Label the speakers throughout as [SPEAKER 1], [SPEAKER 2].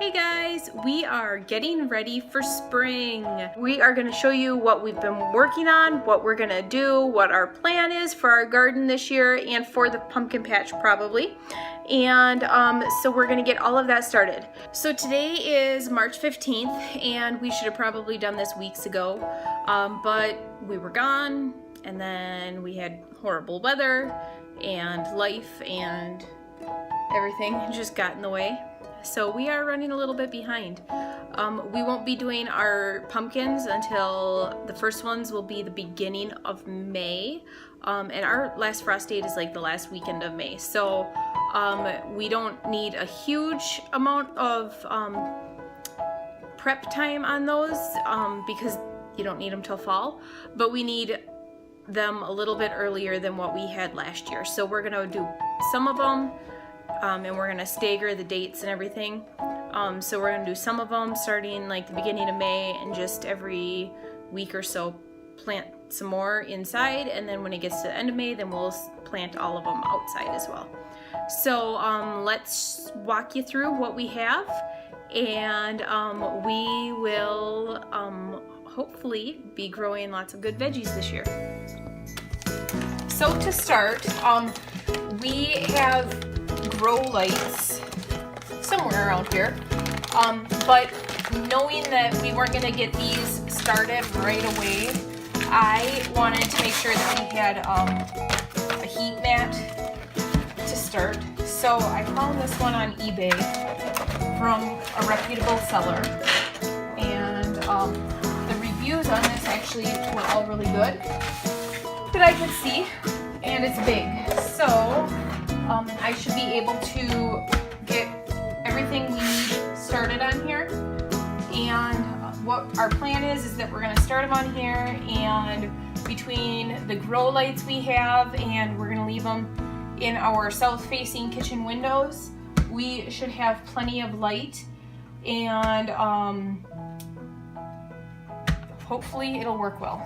[SPEAKER 1] Hey guys, we are getting ready for spring. We are going to show you what we've been working on, what we're going to do, what our plan is for our garden this year and for the pumpkin patch probably. And so we're going to get all of that started. So today is March 15th and we should have probably done this weeks ago, but we were gone and then we had horrible weather and life and everything just got in the way. So we are running a little bit behind. We won't be doing our pumpkins until the first ones will be the beginning of May. And our last frost date is like the last weekend of May. So we don't need a huge amount of prep time on those because you don't need them till fall. But we need them a little bit earlier than what we had last year. So we're gonna do some of them. And we're gonna stagger the dates and everything. So we're gonna do some of them starting like the beginning of May and just every week or so plant some more inside, and then when it gets to the end of May then we'll plant all of them outside as well. So let's walk you through what we have, and we will hopefully be growing lots of good veggies this year. So to start, we have grow lights somewhere around here, but knowing that we weren't going to get these started right away, I wanted to make sure that we had a heat mat to start. So I found this one on eBay from a reputable seller, and the reviews on this actually were all really good that I could see, and it's big, so I should be able to get everything we need started on here. And what our plan is that we're going to start them on here, and between the grow lights we have, and we're going to leave them in our south-facing kitchen windows, we should have plenty of light, and hopefully it'll work well.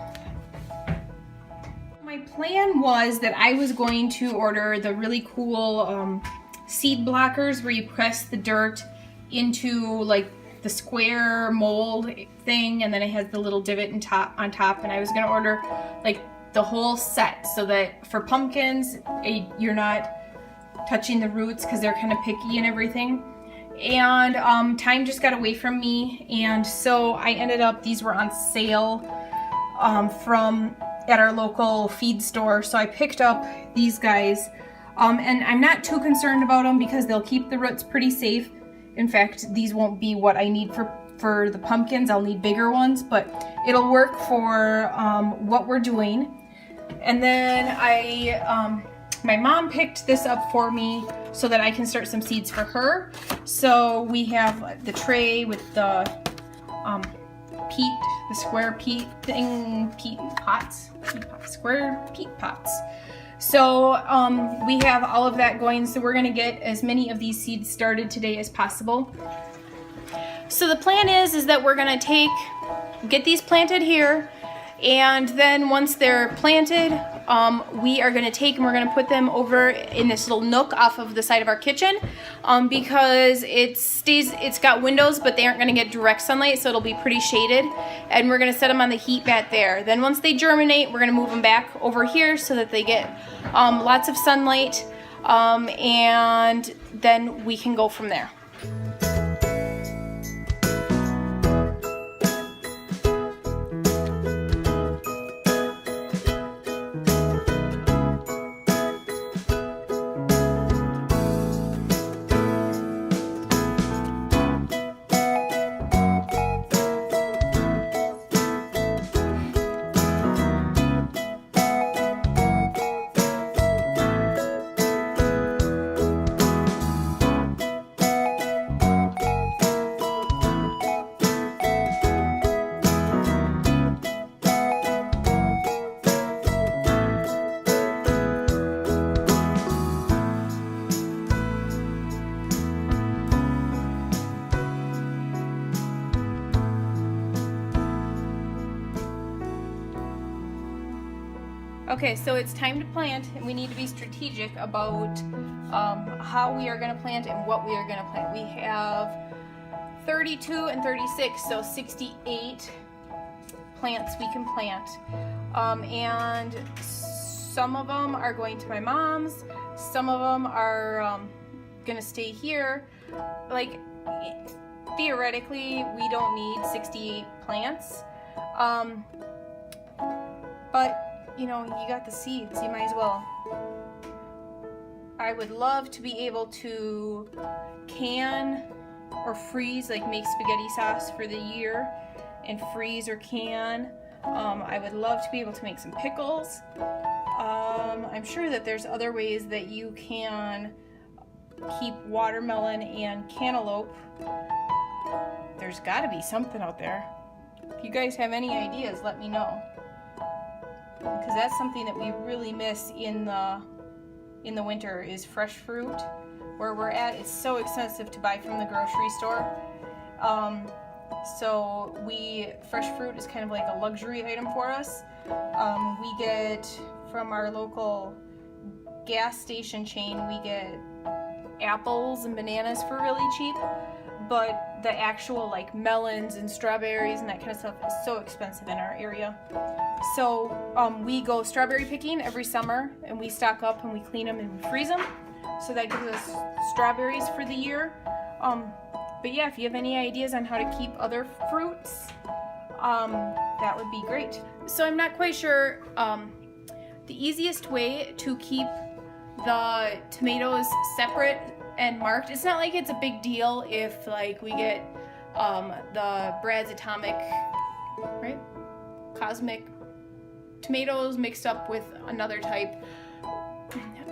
[SPEAKER 1] My plan was that I was going to order the really cool seed blockers where you press the dirt into like the square mold thing, and then it has the little divot on top, and I was going to order like the whole set so that for pumpkins you're not touching the roots because they're kind of picky and everything. And time just got away from me, and so I ended up, these were on sale at our local feed store, so I picked up these guys, and I'm not too concerned about them because they'll keep the roots pretty safe. In fact, these won't be what I need for the pumpkins. I'll need bigger ones, but it'll work for what we're doing. And then my mom picked this up for me so that I can start some seeds for her. So we have the tray with the peat, the square peat thing, square peat pots. So we have all of that going, so we're going to get as many of these seeds started today as possible. So the plan is that we're going to get these planted here, and then once they're planted, we are going to take and we're going to put them over in this little nook off of the side of our kitchen, because it's got windows, but they aren't going to get direct sunlight, so it'll be pretty shaded, and we're going to set them on the heat mat there. Then once they germinate, we're going to move them back over here so that they get lots of sunlight, and then we can go from there. Okay, so it's time to plant, and we need to be strategic about how we are going to plant and what we are going to plant. We have 32 and 36, so 68 plants we can plant. And some of them are going to my mom's, some of them are gonna stay here. Like, theoretically, we don't need 68 plants. But, you know, you got the seeds, you might as well. I would love to be able to can or freeze, like make spaghetti sauce for the year and freeze or can. I would love to be able to make some pickles. I'm sure that there's other ways that you can keep watermelon and cantaloupe. There's got to be something out there. If you guys have any ideas, let me know. Because that's something that we really miss in the winter is fresh fruit. Where we're at, it's so expensive to buy from the grocery store. So fresh fruit is kind of like a luxury item for us. We get from our local gas station chain, we get apples and bananas for really cheap, but the actual like melons and strawberries and that kind of stuff is so expensive in our area. So we go strawberry picking every summer, and we stock up and we clean them and we freeze them. So that gives us strawberries for the year. But yeah, if you have any ideas on how to keep other fruits, that would be great. So I'm not quite sure the easiest way to keep the tomatoes separate and marked. It's not like it's a big deal if like we get the Brad's Atomic, right? Cosmic tomatoes mixed up with another type.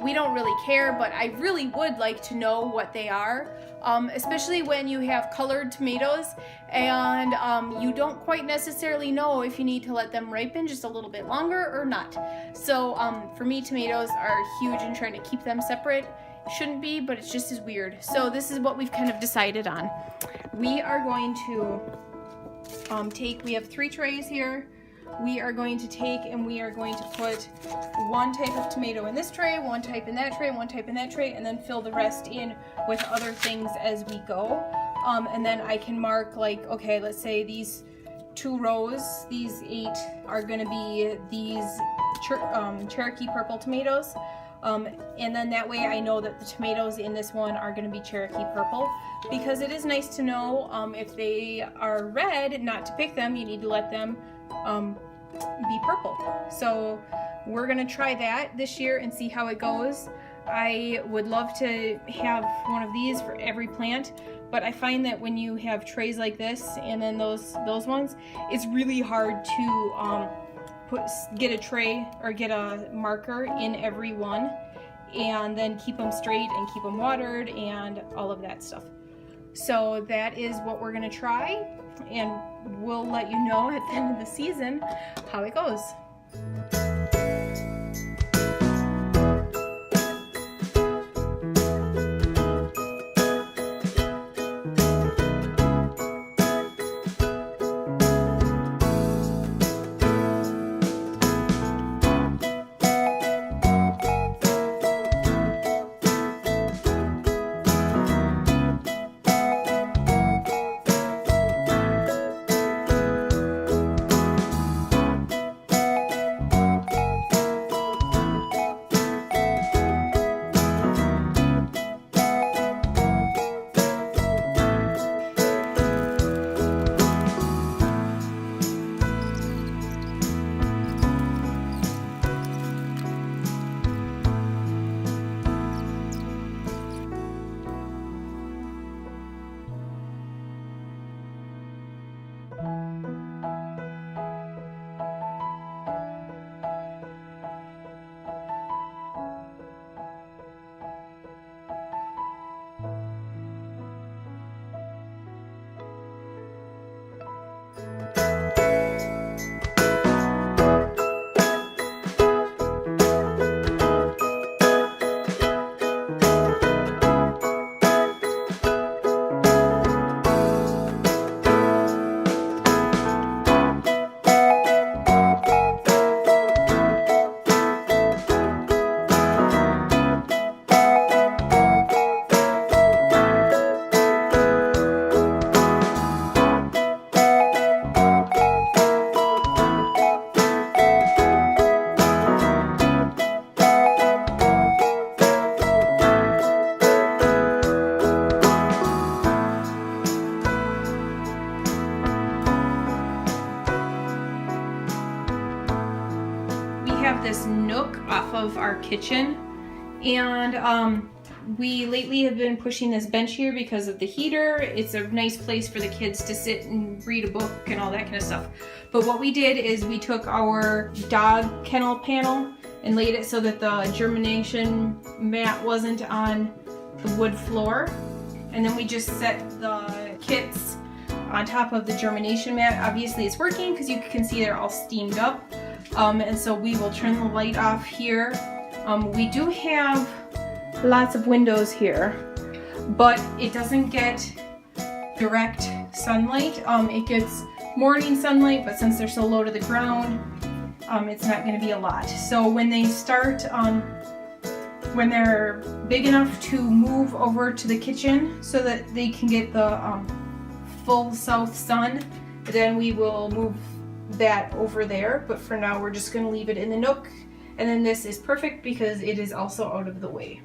[SPEAKER 1] We don't really care, but I really would like to know what they are, especially when you have colored tomatoes and you don't quite necessarily know if you need to let them ripen just a little bit longer or not. So for me, tomatoes are huge in trying to keep them separate. Shouldn't be, but it's just as weird. So this is what we've kind of decided on. We are going to we have 3 trays here. We are going to take and we are going to put one type of tomato in this tray, one type in that tray, one type in that tray, and then fill the rest in with other things as we go. And then I can mark like, okay, let's say these 2 rows, these 8 are going to be these Cherokee purple tomatoes. And then that way I know that the tomatoes in this one are going to be Cherokee purple, because it is nice to know if they are red, not to pick them. You need to let them be purple. So we're gonna try that this year and see how it goes. I would love to have one of these for every plant, but I find that when you have trays like this and then those ones, it's really hard to get a tray or get a marker in every one and then keep them straight and keep them watered and all of that stuff. So that is what we're gonna try, and we'll let you know at the end of the season how it goes. our kitchen. And we lately have been pushing this bench here because of the heater. It's a nice place for the kids to sit and read a book and all that kind of stuff. But what we did is we took our dog kennel panel and laid it so that the germination mat wasn't on the wood floor. And then we just set the kits on top of the germination mat. Obviously it's working because you can see they're all steamed up. And so we will turn the light off here. We do have lots of windows here, but it doesn't get direct sunlight. It gets morning sunlight, but since they're so low to the ground, it's not going to be a lot. So when they start, when they're big enough to move over to the kitchen so that they can get the full south sun, then we will move that over there. But for now, we're just going to leave it in the nook. And then this is perfect because it is also out of the way.